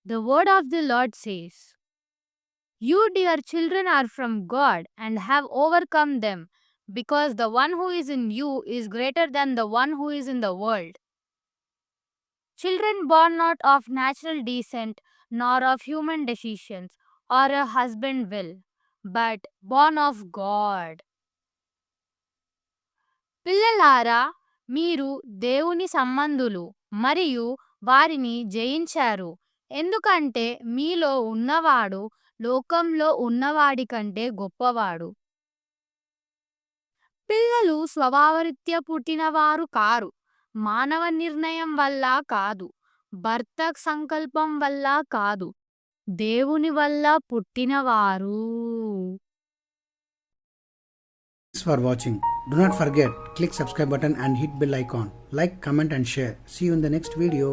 The word of the Lord says, "You, dear children, are from God and have overcome them, because the one who is in you is greater than the one who is in the world." Children born not of natural descent, nor of human decisions, or a husband will, but born of God. పిల్లలారా, మీరు దేవుని సంబంధులు మరియు వారిని జయించారు, ఎందుకంటే మీలో ఉన్నవాడు లోకంలో ఉన్నవాడి కంటే గొప్పవాడు. పిల్లలు స్వభావరీత్యా పుట్టినవారు కారు, మానవ నిర్ణయం వల్ల కాదు, భర్త సంకల్పం వల్ల కాదు, దేవుని వల్ల పుట్టినవారు. Thanks for watching. Do not forget, click subscribe button and hit bell icon. Like, comment and share. See you in the next video.